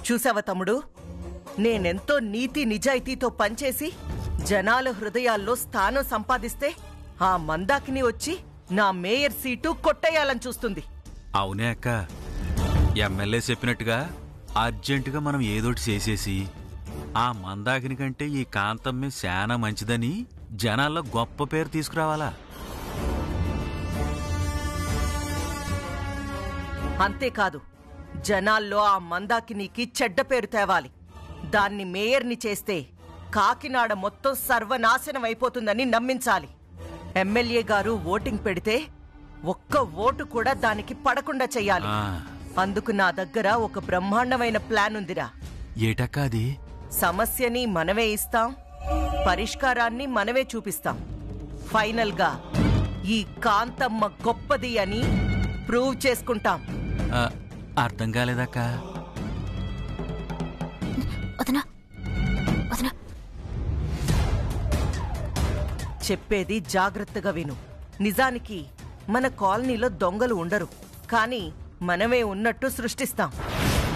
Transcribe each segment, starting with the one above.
చూసావా తమ్ముడు, నేనెంతో నీతి నిజాయితీతో పనిచేసి జనాల హృదయాల్లో స్థానం సంపాదిస్తే ఆ మందాకిని వచ్చి నా మేయర్ సీటు కొట్టేయాలని చూస్తుంది. అవునే అక్క, ఎమ్మెల్యే చెప్పినట్టుగా అర్జెంటుగా మనం ఏదోటి చేసేసి ఆ మందాకిని కంటే ఈ కాంతమ్మే శానా మంచిదని జనాల్లో గొప్ప పేరు తీసుకురావాలా. అంతేకాదు, జనాల్లో ఆ మందాకినికి చెడ్డ పేరు తేవాలి. దాన్ని మేయర్ని చేస్తే కాకినాడ మొత్తం సర్వనాశనం అయిపోతుందని నమ్మించాలి. ఎమ్మెల్యే గారు ఓటింగ్ పెడితే ఒక్క ఓటు కూడా దానికి పడకుండా చెయ్యాలి. అందుకు నా దగ్గర ఒక బ్రహ్మాండమైన ప్లాన్ ఉందిరా. ఏటక్కా అది? సమస్యని మనమే ఇస్తాం, పరిష్కారాన్ని మనమే చూపిస్తాం. ఫైనల్ గా ఈ కాంతమ్మ గొప్పది అని ప్రూవ్ చేసుకుంటాం. అర్థం కాలేదక్క. చెప్పేది జాగ్రత్తగా విను. నిజానికి మన కాలనీలో దొంగలు ఉండరు, కానీ మనమే ఉన్నట్టు సృష్టిస్తాం.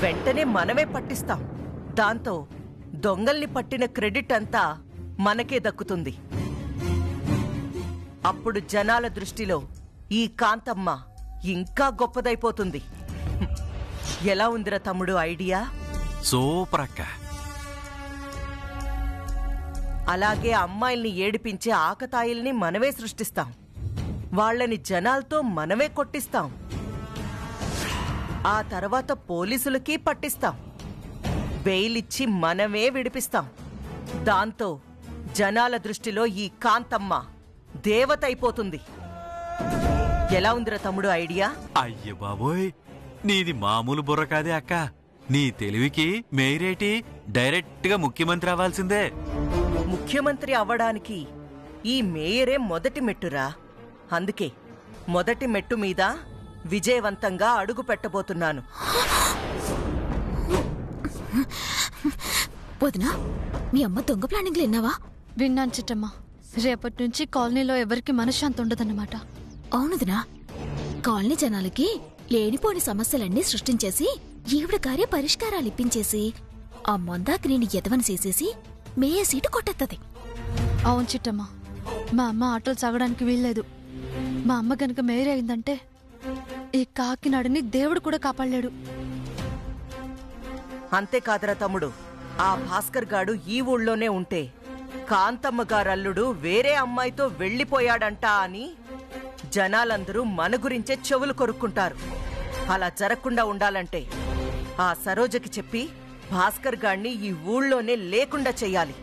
వెంటనే మనమే పట్టిస్తాం. దాంతో దొంగల్ని పట్టిన క్రెడిట్ అంతా మనకే దక్కుతుంది. అప్పుడు జనాల దృష్టిలో ఈ కాంతమ్మ ఇంకా గొప్పదైపోతుంది. ఎలా ఉందిరా తమ్ముడు ఐడియా? సూపర్ అక్క. అలాగే అమ్మాయిల్ని ఏడిపించే ఆకతాయిల్ని మనమే సృష్టిస్తాం. వాళ్ళని జనాలతో మనమే కొట్టిస్తాం. ఆ తర్వాత పోలీసులకి పట్టిస్తాం. బెయిలిచ్చి మనమే విడిపిస్తాం. దాంతో జనాల దృష్టిలో ఈ కాంతమ్మ దేవత అయిపోతుంది. ఎలా ఉందిరా తమ్ముడు ఐడియా? అయ్య బాబోయ్, నీది మామూలు బుర్ర కాదే అక్క. నీ తెలివికి మేయరేటి డైరెక్ట్ గా ముఖ్యమంత్రి అవ్వాల్సిందే. ముఖ్యమంత్రి అవ్వడానికి ఈ మేయరే మొదటి మెట్టురా. అందుకే మొదటి మెట్టు మీద విజయవంతంగా అడుగు పెట్టబోతున్నాను. వదినా, మీ అమ్మ దొంగ ప్లానింగ్లు విన్నావా? విన్నాను చిట్టమ్మ. రేపటి నుంచి కాలనీలో ఎవరికి మనశ్శాంతి ఉండదన్నమాట. అవునుదినా, కాలనీ జనాలకి లేనిపోని సమస్యలన్నీ సృష్టించేసి ఈవిడ గారే పరిష్కారాలు ఇప్పించేసి ఆ మందాకిని ఎదవని చేసేసి మేయ సీటు కొట్టేత్తది. అవును చిట్టమ్మ, మా అమ్మ ఆటోలు సాగడానికి వీల్లేదు. మా అమ్మ గనక మేయర్ అయిందంటే ఈ కాకినాడని దేవుడు కూడా కాపాడలేడు. అంతేకాదురా తమ్ముడు, ఆ భాస్కర్ గాడు ఈ ఊళ్ళోనే ఉంటే కాంతమ్మ గారల్లుడు వేరే అమ్మాయితో వెళ్లిపోయాడంట అని జనాలందరూ మన గురించే చెవులు కొరుక్కుంటారు. అలా జరగకుండా ఉండాలంటే ఆ సరోజకి చెప్పి భాస్కర్ గాడిని ఈ ఊళ్ళోనే లేకుండా చెయ్యాలి.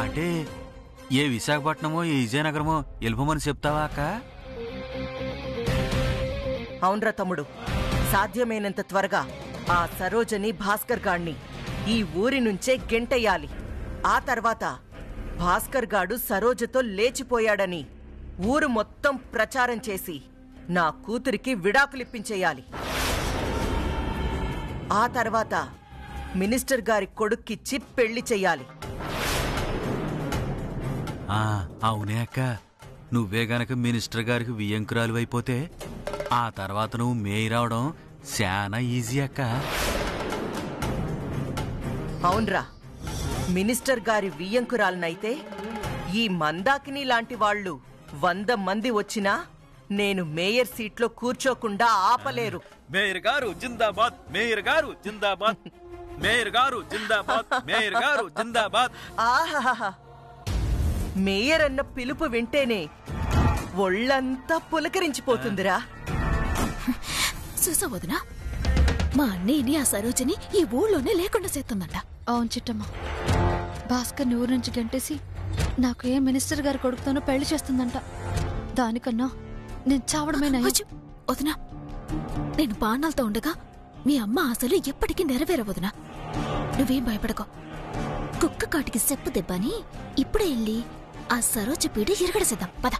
అంటే ఏ విశాఖపట్నమో ఏ విజయనగరమో వెళ్ళమని చెప్తావా అక్క? అవునరా తమ్ముడు, సాధ్యమైనంత త్వరగా ఆ సరోజని భాస్కర్ గాడిని ఈ ఊరి నుంచే గెంటెయ్యాలి. ఆ తర్వాత భాస్కర్ గాడు సరోజతో లేచిపోయాడని ఊరు మొత్తం ప్రచారం చేసి నా కూతురికి విడాకులిప్పించేయాలి. ఆ తర్వాత మినిస్టర్ గారి కొడుక్కిచ్చి పెళ్లి చెయ్యాలి. అవునే అక్క, నువ్వే గనక మినిస్టర్ గారికి వియ్యంకురాలు అయిపోతే ఆ తర్వాత నువ్వు మేయర్ అవడం శానా ఈజీ అక్క. అవునరా, మినిస్టర్ గారి వియ్యంకురాలనైతే ఈ మందాకిని లాంటి వాళ్ళు 100 మంది వచ్చినా నేను మేయర్ సీట్లో కూర్చోకుండా ఆపలేరు. మేయర్ గారు జిందాబాద్, మేయర్ గారు జిందాబాద్, మేయర్ గారు జిందాబాద్, మేయర్ గారు జిందాబాద్. ఆహాహా, మేయర్ అన్న పిలుపు వింటేనే ఒళ్ళంతా పులకరించిపోతుందిరా. చూసా వదినా, మా అన్నయ్యని ఆ సరోజని ఈ ఊళ్ళోనే లేకుండా చేస్తుందంట. అవును చిట్టమ్మ, భాస్కర్ని ఊరు నుంచి గంటేసి నాకు ఏ మినిస్టర్ గారి కొడుకుతోనో పెళ్లి చేస్తుందంట. దానికన్నా నేను చావడమేనా? వదినా, నేను బాణాలతో ఉండగా మీ అమ్మ అసలు ఎప్పటికీ నెరవేరవదునా. నువ్వేం భయపడకో. కుక్క కాటికి చెప్పు దెబ్బని ఇప్పుడే వెళ్ళి ఆ సరోజ పీడ ఇరగడసేద్దాం. పద.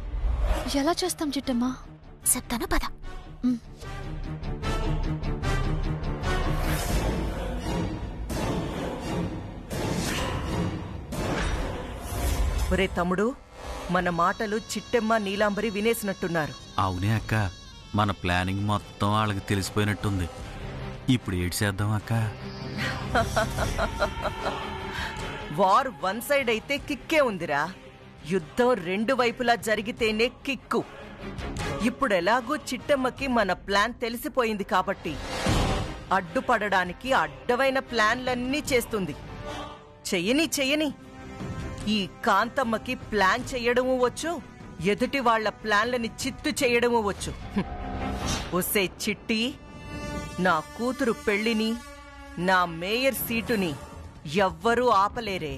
ఎలా చేస్తాం చిట్టమ్మా? చెప్తాను, పద. ఒరే తమ్ముడు, మన మాటలు చిట్టెమ్మ నీలాంబరి వినేసినట్టున్నారు. అవునే అక్క, మన ప్లానింగ్ మొత్తం వాళ్ళకి తెలిసిపోయినట్టుంది. ఇప్పుడు ఏడు చేద్దాం అక్క? వార్ వన్ సైడ్ అయితే కిక్కే ఉందిరా. యుద్ధం రెండు వైపులా జరిగితేనే కిక్కు. ఇప్పుడు ఎలాగో చిట్టమ్మకి మన ప్లాన్ తెలిసిపోయింది కాబట్టి అడ్డుపడడానికి అడ్డమైన ప్లాన్లన్నీ చేస్తుంది. చెయ్యని ఈ కాంతమ్మకి ప్లాన్ చెయ్యడము వచ్చు, ఎదుటి వాళ్ల ప్లాన్లని చిత్తు చేయడము వచ్చు. ఒసే చిట్టి, నా కూతురు పెళ్లిని, నా మేయర్ సీటుని ఎవ్వరూ ఆపలేరే.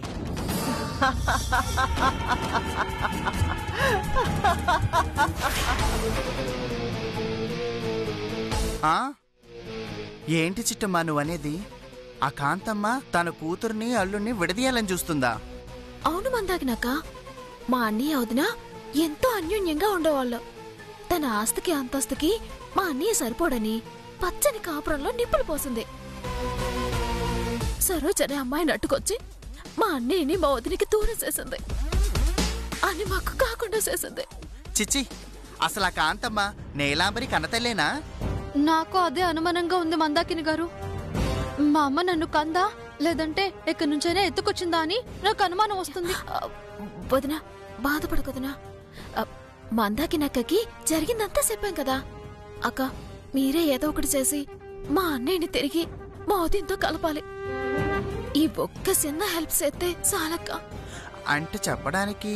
ఏంటి చిట్టమ్మా నువ్వనేది? ఆ కాంతమ్మ తన కూతుర్ని అల్లుణ్ణి విడదీయాలని చూస్తుందా? అవును మందాకినాక, మా అన్నయ్య వదిన ఎంతో అన్యోన్యంగా ఉండేవాళ్ళు. తన ఆస్తికి అంతస్తుకి మా అన్నయ్య సరిపోడని పచ్చని కాపురంలో నిప్పులు పోసింది. సరోజనే అమ్మాయిని అట్టుకొచ్చి మా అన్నయ్యని మా వదినికి దూరం చేసింది. అని మాకు కాకుండా చేసింది. చిచ్చి, అసలు ఆ కాంతమ్మ నేలాంబరి కన్నతల్లేనా? నాకు అదే అనుమానంగా ఉంది మందాకిని గారు. మా అమ్మ నన్ను కందా లేదంటే ఎక్కడి నుంచైనా ఎత్తుకొచ్చిందా అని నాకు అనుమానం వస్తుంది. వదినా, బాధపడకదునా. మందాకినక్కకి జరిగిందంతా చెప్పాం కదా. అక్క, మీరే ఏదో ఒకటి చేసి మా అన్నయ్యని తిరిగి మా వదినతో కలపాలి. ఈ ఒక్క చిన్న హెల్ప్ చేస్తే చాలక్క. అంటే చెప్పడానికి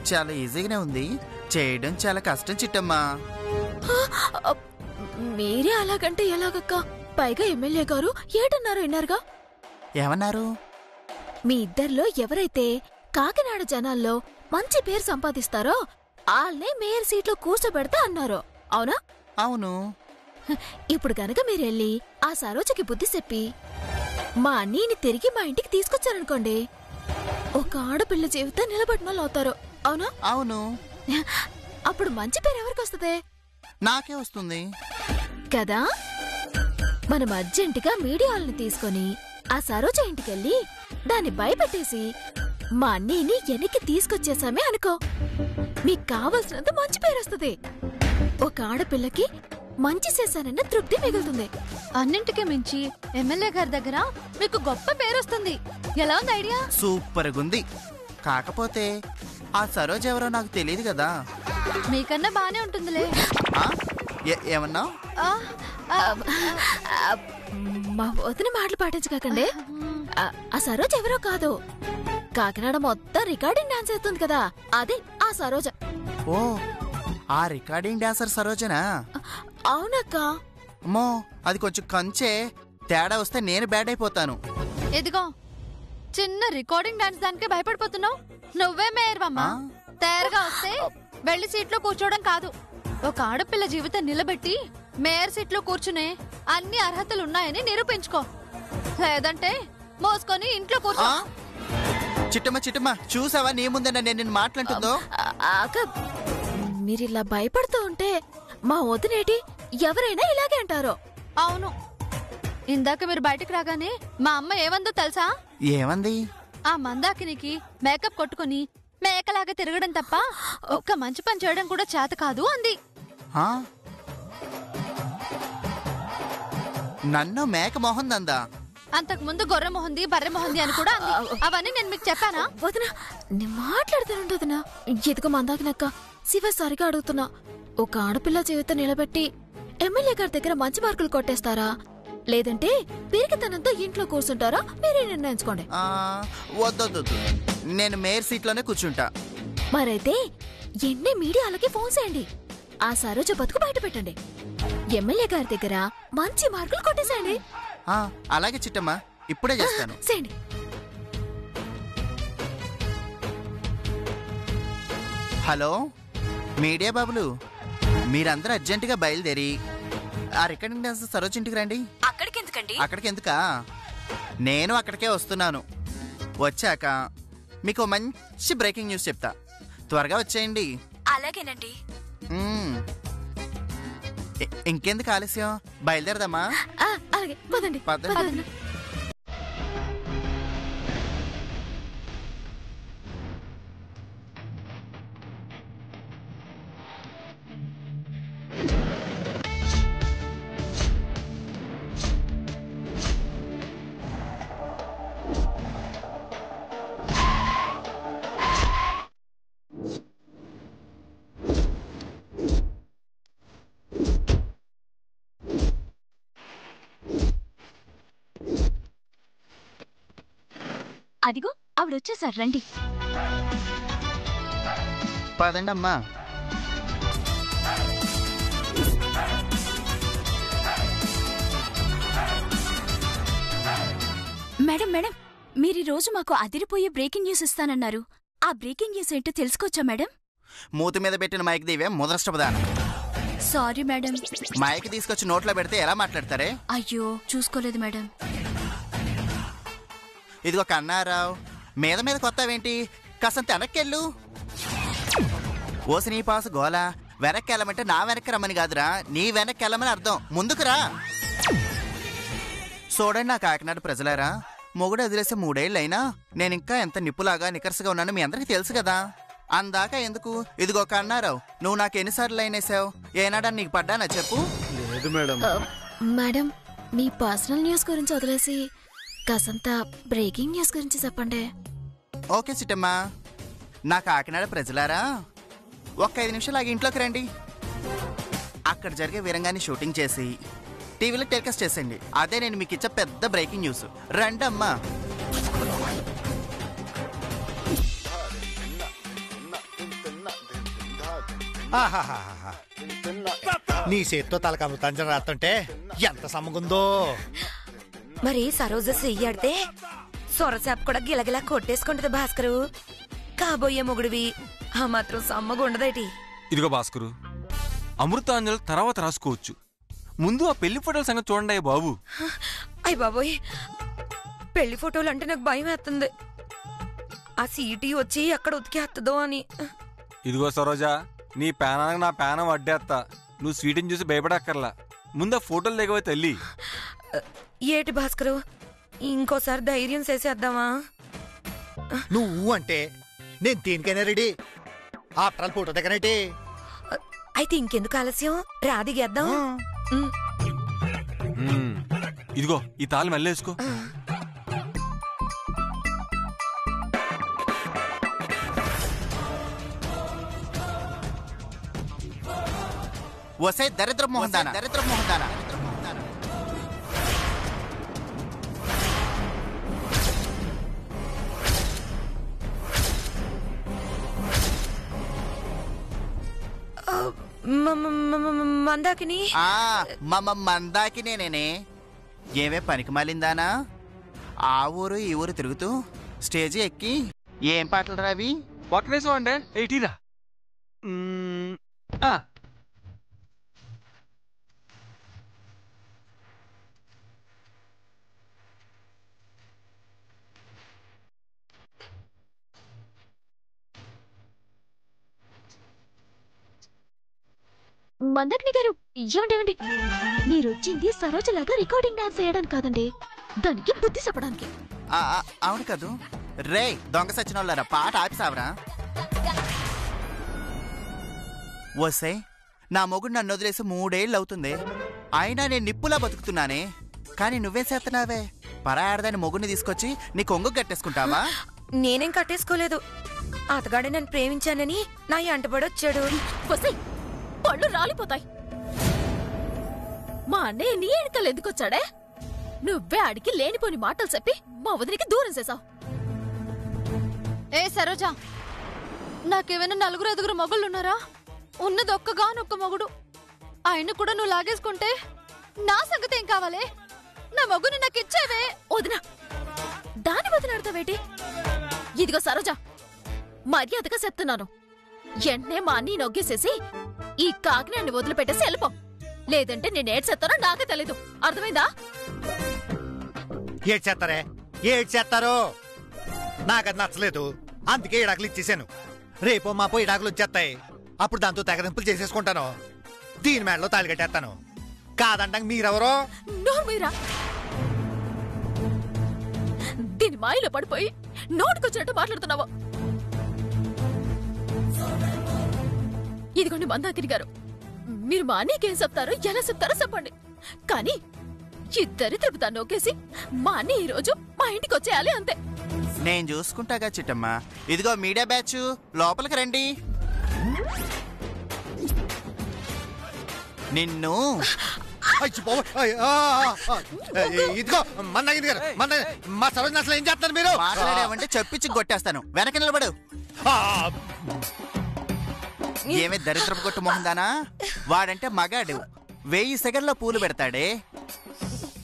చాలా ఈజీగానే ఉంది, చేయడం చాలా కష్టం చిట్టమ్మా. మీరే అలాగంటే ఎలాగక్క? పైగా ఎమ్మెల్యే గారు ఏటన్నారో విన్నారుగా. ఏమన్నారు? మీ ఇద్దరిలో ఎవరైతే కాకినాడ జనాల్లో మంచి పేరు సంపాదిస్తారో వాళ్ళనే మేయర్ సీట్లో కూర్చోబెడతా అన్నారో. అవునా? అవును. ఇప్పుడు గనక మీరెళ్ళి ఆ సరోజకి బుద్ధి చెప్పి మా అన్నీని తిరిగి మా ఇంటికి తీసుకొచ్చారనుకోండి, ఒక ఆడపిల్ల జీవితం నిలబడినోళ్ళు అవుతారు. అవునా? అవును. అప్పుడు మంచి పేరు ఎవరికి వస్తుంది? నాకే వస్తుంది కదా. మనం అర్జెంటుగా మీడియాలను తీసుకొని ఆ సరోజ ఇంటికెళ్ళి దాన్ని భయపెట్టేసి మా అన్నీని వెనక్కి తీసుకొచ్చేసామే అనుకో, మీకు కావలసినంత మంచి పేరు వస్తుంది. ఒక ఆడపిల్లకి మంచి చేశానన్న తృప్తి మిగులుతుంది. అన్నింటికి మించి ఎమ్మెల్యే గారి దగ్గర మీకు గొప్ప పేరు వస్తుంది. ఎలా ఉంది ఐడియా? సూపర్ గుంది. కాకపోతే ఆ సరోజ ఎవరో నాకు తెలియదు కదా. మీకన్నా బానే ఉంటుందిలే. ఏమన్నా? మా వదిన మాటలు పాటించకండి. ఆ సరోజ ఎవరో కాదు, కాకినాడ మొత్తం రికార్డింగ్ డాన్స్ చేస్తుంది కదా, అదే ఆ సరోజ. ఓ, ఆ రికార్డింగ్ డాన్సర్ సరోజనా? అవునక్క. అమ్మో, అది కొంచెం కంచే. తేడా వస్తే నేను బ్యాడ్ అయిపోతాను. ఎదిగో, చిన్న రికార్డింగ్ డాన్స్ దానికే భయపడిపోతున్నావు. నువ్వే మేయర్వమ్మా. తయారుగా వస్తే వెళ్లి సీట్లో కూర్చోవడం కాదు, ఒక ఆడపిల్ల జీవితం నిలబెట్టి మేయర్ సీట్లో కూర్చునే అన్ని అర్హతలున్నాయని నిరూపించుకో. లేదంటే మోసుకొని ఇంట్లో కూర్చో. చిట్టమ్మ చూసావా నీ ముందే నేను మాట్లాడుతుందో? అక్క, మీరిలా భయపడుతూ ఉంటే మా వదినేటి ఎవరైనా ఇలాగే అంటారు. అవును, ఇందాక మీరు బయటకు రాగానే మా అమ్మ ఏమందో తెలుసా? ఏమంది? ఆ మందాకినికి మేకప్ కొట్టుకుని మేకలాగా తిరగడం తప్ప ఒక్క మంచి పని చేయడం కూడా చేత కాదు అంది. నన్ను మేక మొహంది అందా? అంతకు ముందు గొర్రె మొహంది, బర్రె మొహంది అని కూడా అంది. అవన్నీ నేను మీకు చెప్పానా? వదినా, నేను మాట్లాడుతానండి వదినా. ఎదుగు మందాకినక్క, శివ సరిగా అడుగుతున్నా. ఒక ఆడపిల్ల జీవితం నిలబెట్టి ఎమ్మెల్యే గారి దగ్గర మంచి మార్కులు కొట్టేస్తారా, లేదంటే పిరికితనంతో ఇంట్లో కూర్చుంటారా? మీరే నిర్ణయించుకోండి. వద్దొద్దు, నేను మేయర్ సీట్లోనే కూర్చుంటా. మరైతే ఎన్ని మీడియాలకి ఫోన్ చేయండి, ఆ సరోజ బతుకు బయట పెట్టండి, ఎమ్మెల్యే గారి దగ్గర మంచి మార్కులు కొట్టేసేయండి. అలాగే చిట్టమ్మా, ఇప్పుడే చేస్తాను. చేయండి. హలో మీడియా బాబులు, మీరందరూ అర్జెంటుగా బయలుదేరి ఆ రికార్డింగ్ డాన్స్ సరోజ్ ఇంటికి రండి. అక్కడికెందుకా? నేను అక్కడికే వస్తున్నాను. వచ్చాక మీకు మంచి బ్రేకింగ్ న్యూస్ చెప్తా. త్వరగా వచ్చేయండి. అలాగేనండి. ఇంకెందుకు ఆలస్యం, బయలుదేరదామా? అలాగే, పదండి. పదండి. ఆవిడ వచ్చేసారు, రండి. పదండి అమ్మా. మేడం మేడం, మీరు ఈ రోజు మాకు అదిరిపోయే బ్రేకింగ్ న్యూస్ ఇస్తానన్నారు. ఆ బ్రేకింగ్ న్యూస్ ఏంటో తెలుసుకోవచ్చా మేడం? మూతి మీద పెట్టిన మైక్ దివే ముదరష్టపదానం. Sorry madam. మైక్ తీసుకొచ్చి నోట్లో పెడితే ఎలా మాట్లాడతారే? అయ్యో, చూసుకోలేదు మేడం. ఇదిగో కన్నారావు, మీద మీద కొత్తవేంటి? కాసంత వెనక్కెళ్ళు. ఓసి నీ పాసు గోల. వెనక్కి వెళ్ళమంటే నా వెనక్కి రమ్మని కాదురా, నీ వెనక్కి వెళ్ళమని అర్థం. ముందుకురా. చూడండి నా కాకినాడ ప్రజలారా, మొగుడు వదిలేసే 3 ఏళ్ళైనా నేనింకా ఎంత నిప్పులాగా నికర్సగా ఉన్నాను మీ అందరికీ తెలుసు కదా. అందాక ఎందుకు? ఇదిగో కన్నారావు, నువ్వు నాకు ఎన్నిసార్లు లైన్ వేసావు? ఏనాడా నీకు పడ్డానా చెప్పు? లేదు మేడం. మేడం, మీ పర్సనల్ న్యూస్ గురించి వదిలేసి కాసంత బ్రేకింగ్ న్యూస్ గురించి చెప్పండి. ఓకే చిట్టమ్మా. నా కాకినాడ ప్రజలారా, ఒక్క 5 నిమిషాలు ఆగి ఇంట్లోకి రండి. అక్కడ జరిగే వీరంగాన్ని షూటింగ్ చేసి టీవీలో టెలికాస్ట్ చేసేయండి. అదే నేను మీకు ఇచ్చే పెద్ద బ్రేకింగ్ న్యూస్. రండి అమ్మా. నీ చేత్తో తలకు అమృతాంజన రాస్తుంటే ఎంత సమ్మగుందో. మరి సరోజ చెయ్యాడితే సొరచాప కూడా గిలగిలా కొట్టేసుకుంటది భాస్కరు. కాబోయే మొగుడివి ఆ మాత్రం సమ్మగుండదేటి? ఇదిగో భాస్కరు, అమృతాంజలు తర్వాత రాసుకోవచ్చు, ముందు ఆ పెళ్లి ఫోటోల సంగతి చూడండి బాబు. అయ్య బాబోయ్, పెళ్లి ఫోటోలు అంటే నాకు భయం వేస్తుంది. ఆ సీటీ వచ్చి ఎక్కడ ఉతికేస్తుందో అని. ఇదిగో సరోజా, నీ పేనానికి నా పేనం అడ్డేస్తా. నువ్వు స్వీట్ని చూసి భయపడక్కర్లా, ముందు ఆ ఫోటోలు దిగవే తల్లి. ఏటి భాస్కరు, ఇంకోసారి ధైర్యం చేసేద్దామా? నువ్వు అంటే నేను దీనికైనా రెడీ. ఆఫ్టర్ ఫోటో దగ్గరేటి. అయితే ఇంకెందుకు ఆలస్యం, రాదిగేద్దాం. ఇదిగో ఈ తాళి మళ్ళేసుకో. వసే దరిద్ర మోహందానా, దరిద్ర మోహందానా. మందాకిని మందాకినేనే. ఏమే పనికి మాలిందానా? ఆ ఊరు ఈ ఊరు తిరుగుతూ స్టేజీ ఎక్కి ఏం పాటలు రావి? ఒక్కనేసం అంటే ఎయిటీరా. మందాకిని గారు, ఏమండి, మీరొచ్చింది సరోజలాగా రికార్డింగ్ డాన్స్ వేయడానికి కాదండి, దానికి బుద్ధి చెప్పడానికి. అవును కదూ. రే దొంగ సచ్చినోళ్ళరా, పాట ఆపిసావరా? వసే, నా మొగుడు నన్ను వదిలేసి 3 ఏళ్ళు అవుతుంది. అయినా నేను నిప్పులా బతుకుతున్నానే. కానీ నువ్వేం చేస్తున్నావే? పరాయాడదాని మొగుడిని తీసుకొచ్చి నీ కొంగు కట్టేసుకుంటావా? నేనేం కట్టేసుకోలేదు. అతగాడే నన్ను ప్రేమించానని నా అంటబడొచ్చాడు. పళ్ళు రాలిపోతాయి. మా అన్నయ్య నీ ఎడకలు ఎందుకొచ్చాడే? నువ్వే అడిగి లేనిపోని మాటలు చెప్పి మా వదినికి దూరం చేసావు. ఏ సరోజా, నాకేమైనా 4-5 మొగుళ్ళున్నారా? ఉన్నది ఒక్కగానొక్క మొగుడు. ఆయన కూడా నువ్వు లాగేసుకుంటే నా సంగతి ఏం కావాలి? నా మొగుని నాకు ఇచ్చేవే. వదినా, దాని వదిలాడతావేటి? ఇదిగో సరోజా, మర్యాదగా చెప్తున్నాను, వెంటనే మా అన్నీ నొగ్గేసేసి ఈ కాకినాన్ని వదిలిపెట్టేసి వెళ్ళిపో. లేదంటే నేను ఏడ్చేస్తానో నాకే తెలీదు. అర్థమైందా? ఏడ్చేస్తారే, ఏడ్చేస్తారు. నాకది నచ్చలేదు, అందుకే ఇడాకులు ఇచ్చేసాను. రేపో మాపో ఇడాకులు వచ్చేస్తాయి. అప్పుడు దాంతో తెగరింపులు చేసేసుకుంటాను. దీని మేడలో తాళి కట్టేస్తాను. కాదంటాక మీరెవరో? నోర్మీరా, దీని మాయలో పడిపోయి నోటికొచ్చినట్టు మాట్లాడుతున్నావు. ఇదిగోండి మందాకిని గారు, మీరు మా అన్నయ్యకేం చెప్తారో ఎలా చెప్తారో చెప్పండి. కానీ ఇద్దరి తిరుపతా నొక్కేసి మా అన్నయ్య ఈ రోజు మా ఇంటికి వచ్చేయాలి, అంతే. నేను చూసుకుంటాగా చిట్టమ్మా. ఇదిగో మీడియా బ్యాచ్, లోపలికి రండి. నిన్ను అయ్యి బాబోయ్. ఇదిగో మందాకిని గారు, మా సరోజన అసలు ఏం చేస్తున్నారు మీరు? మాట్లాడావంటే చెప్పించి కొట్టేస్తాను. వెనక నిలబడు. ఏమే దరిద్రపు కొట్టు మొహందానా? వాడంటే మగాడు 1000 సెకండ్లో పూలు పెడతాడే,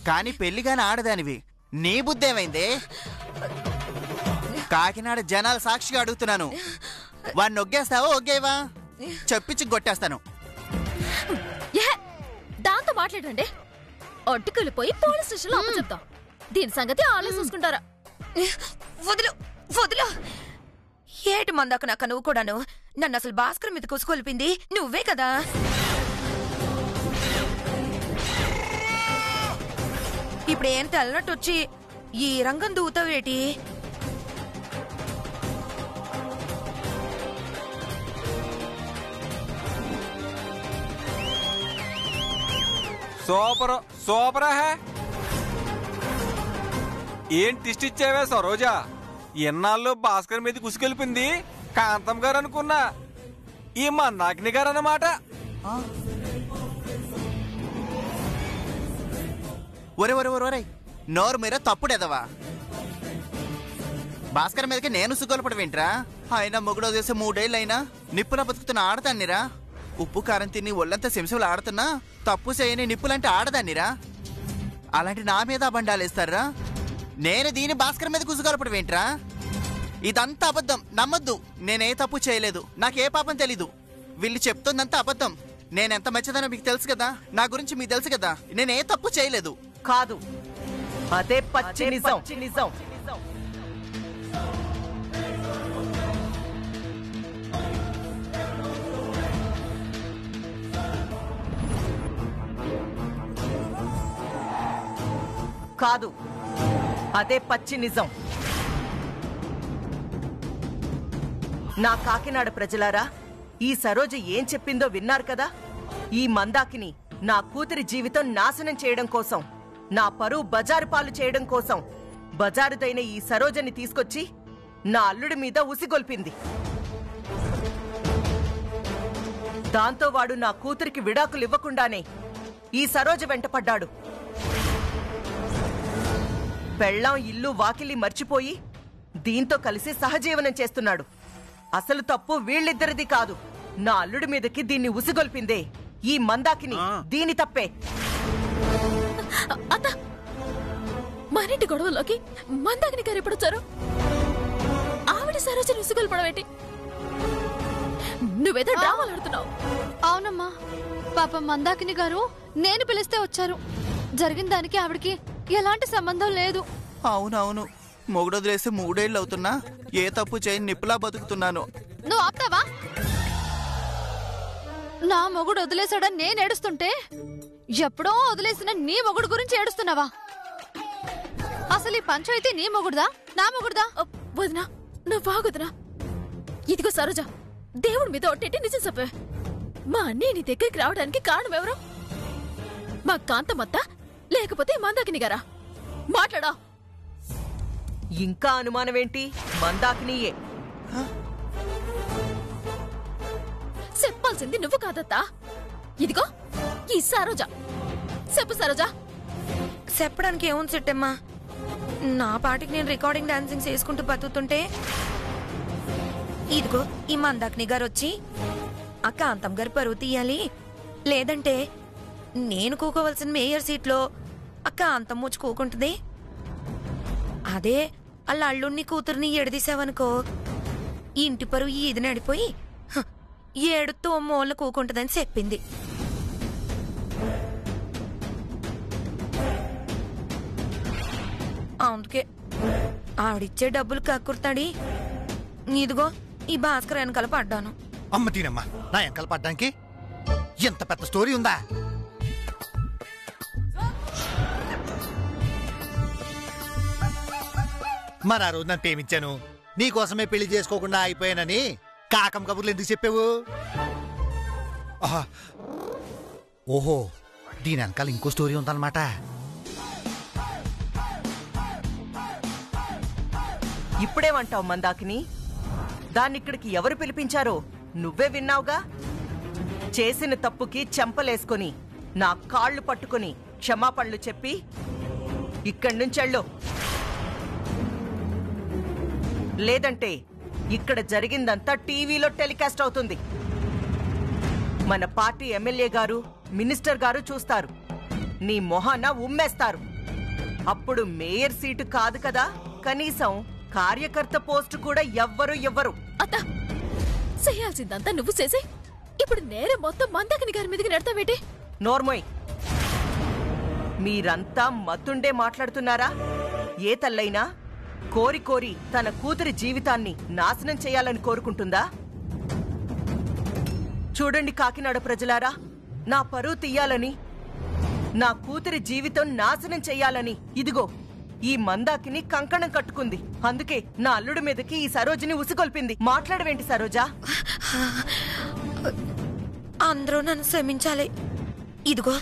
కానీ పెళ్లిగాని ఆడదానివి. నీ బుద్ధి ఏమైందే? కాకినాడ జనాల సాక్షిగా అడుగుతున్నాను, వాడిని ఒగ్గేస్తావా ఒగ్గేవా? చెప్పించి కొట్టేస్తాను. దాంతో మాట్లాడండి. అడ్డుకెళ్ళిపోయి పోలీస్ స్టేషన్ లో అప్పచెప్తాం. దీని సంగతి ఆలోచించుకుంటారా? వదులు వదులు. ఏటి మందాక నాక నువ్వు కూడాను. నన్ను అసలు భాస్కర్ మీద కుసుకొల్పింది నువ్వే కదా. ఇప్పుడు ఏం తెల్లనట్టు వచ్చి ఈ రంగం దూతావేటి? సూపర్ సూపరా హే. ఏం టిస్ట్ ఇచ్చావే సరోజా? ఎన్నాళ్ళు భాస్కర్ మీద కుసుకెళ్ళిపోయింది కాంతం గారు అనుకున్నా, ఈ మందాకిని గారు అన్నమాట. ఒరే ఒరే ఒరే, నోరు మీర తప్పుడెదవా? భాస్కర్ మీదకి నేను సుగొలపడం ఏంట్రా? ఆయన మొగుడో చేసే 3 ఏళ్ళు అయినా నిప్పులా బతుకుతున్న ఆడదాన్నిరా. ఉప్పు కారం తిని ఒళ్ళంతా శంసలు ఆడుతున్నా తప్పు చేయని నిప్పులంటే ఆడదాన్నిరా. అలాంటి నా మీద అబండాలేస్తారా? నేను దీని భాస్కర్ మీద కుసుగొలపడం ఏంట్రా? ఇదంతా అబద్ధం, నమ్మొద్దు. నేనే తప్పు చేయలేదు, నాకే పాపం తెలీదు. వీళ్ళు చెప్తుందంతా అబద్ధం. నేనెంత మంచిదనో మీకు తెలుసు కదా, నా గురించి మీకు తెలుసు కదా. నేనే తప్పు చేయలేదు. కాదు, అదే పచ్చి నిజం. కాదు, అదే పచ్చి నిజం. నా కాకినాడ ప్రజలారా, ఈ సరోజ ఏం చెప్పిందో విన్నారు కదా. ఈ మందాకిని నా కూతురి జీవితం నాశనం చేయడం కోసం, నా పరువు బజారు పాలు చేయడం కోసం బజారుదైన ఈ సరోజని తీసుకొచ్చి నా అల్లుడి మీద ఉసిగొల్పింది. దాంతో వాడు నా కూతురికి విడాకులు ఇవ్వకుండానే ఈ సరోజ వెంటపడ్డాడు. పెళ్ళాం ఇల్లు వాకిలి మర్చిపోయి దీంతో కలిసి సహజీవనం చేస్తున్నాడు. అసలు తప్పు వీళ్ళిద్దరిది కాదు, నా అల్లుడి మీదకి దీన్ని ఉసిగొల్పిందే ఈ మందాకిని. దీని తప్పే. అత్త, మరింటి గొడవలోకి మందాకిని గారు ఎప్పుడొచ్చారు? ఆవిడ సరోజని ఉసిగొల్పడం ఏంటి? నువ్వేదో డ్రామాలు ఆడుతున్నావు. అవునమ్మా, పాపం మందాకిని గారు నేను పిలిస్తే వచ్చారు. జరిగిన దానికి ఆవిడకి ఎలాంటి సంబంధం లేదు. అవునవును, మొగుడొదిలేసి 3 ఏళ్ళు అవుతున్నా ఏ తప్పు చేయని నిప్పులా బతుకుతున్నాను. నువ్వు ఆపుతావా? నా మొగుడు వదిలేసాడని నేను ఏడుస్తుంటే ఎప్పుడో వదిలేసిన నీ మొగుడు గురించి ఏడుస్తున్నావా? అసలు ఈ పంచాయతీ నీ మొగుడుదా నా మొగుడుదా? వదినా, నువ్వు బాగుదనా? ఇదిగో సరోజ, దేవుడి మీద ఒట్టేటి నిజం చెప్పే. మా అన్నయ్య నీ దగ్గరికి రావడానికి కారణం ఎవరు? మా కాంతమత్త లేకపోతే మందాకిని గారా? మాట్లాడా. ఇంకా అనుమానమేంటి? మందాకినియే. చెప్పాల్సింది నువ్వు కాదత్తా. ఇదిగో ఈ సరోజ. చెప్పు సరోజ. చెప్పడానికి ఏముంది సిట్టమ్మా? నా పాటికి నేను రికార్డింగ్ డాన్సింగ్ చేసుకుంటూ బతుకుతుంటే ఇదిగో ఈ మందాకిని గారు వచ్చి ఆ కాంతం గారు పరువు తీయాలి, లేదంటే నేను కూకోవలసిన మేయర్ సీట్లో ఆ కాంతం ముచ్చి కూకుంటుంది. అదే అల్ల అల్లుణ్ణి కూతుర్ని ఎడదీసావనుకో, ఇంటి పరువు ఈది నడిపోయి 7 మూల కూకుంటుందని చెప్పింది. అందుకే ఆవిడిచ్చే డబ్బులు కక్కుర్తాడి ఇదిగో ఈ భాస్కర్ వెనకాల పడ్డాను. అమ్మ తీనమ్మా, నా వెనకాల పడ్డానికి ఎంత పెద్ద స్టోరీ ఉందా? మరి ఆ రోజు నన్ను ప్రేమించాను, నీకోసమే పెళ్లి చేసుకోకుండా అయిపోయానని కాకం కబుర్లు ఎందుకు చెప్పావు? ఓహో, దీని వెనకాల ఇంకో స్టోరీ ఉందన్నమాట. ఇప్పుడేమంటావు మందాకిని? దాన్నిక్కడికి ఎవరు పిలిపించారో నువ్వే విన్నావుగా. చేసిన తప్పుకి చెంపలేసుకొని నా కాళ్ళు పట్టుకుని క్షమాపణలు చెప్పి ఇక్కడి నుంచెళ్ళు. లేదంటే ఇక్కడ జరిగిందంతా టీవీలో టెలికాస్ట్ అవుతుంది. మన పార్టీ ఎమ్మెల్యే గారు, మినిస్టర్ గారు చూస్తారు. నీ మొహాన ఉమ్మేస్తారు. అప్పుడు మేయర్ సీటు కాదు కదా, కనీసం కార్యకర్త పోస్టు కూడా ఎవ్వరు. అత్త, చేయాల్సిందంతా నువ్వు చేసి ఇప్పుడు నేరం మొత్తం మందాకిని గారి మీదకి నెడతావేటి? నోర్మోయ్, మీరంతా మత్తుండే మాట్లాడుతున్నారా? ఏ తల్లైనా కోరి తన కూతురి జీవితాన్ని నాశనం చేయాలని కోరుకుంటుందా? చూడండి కాకినాడ ప్రజలారా, నా పరువు తీయాలని, నా కూతురి జీవితం నాశనం చెయ్యాలని ఇదిగో ఈ మందాకిని కంకణం కట్టుకుంది. అందుకే నా అల్లుడి మీదకి ఈ సరోజిని ఉసిగొల్పింది. మాట్లాడవేంటి సరోజా? అందరూ నన్ను క్షమించాలి. ఇదిగో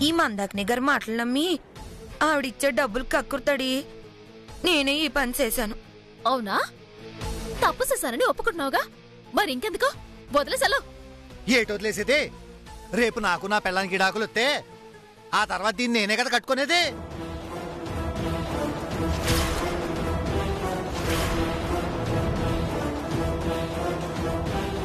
ఈ మందాకిని గారు మాటలు నమ్మి ఆవిడిచ్చే డబ్బులు కక్కుర్తాడి నేనే ఈ పని చేశాను. అవునా? తప్పు చేశానని ఒప్పుకుంటున్నావుగా, మరి ఇంకెందుకో వదిలేసలో. ఏటి వదిలేసేది? రేపు నాకు నా పెళ్ళానికి డాకులు వస్తే ఆ తర్వాత దీన్ని నేనే కదా కట్టుకునేది.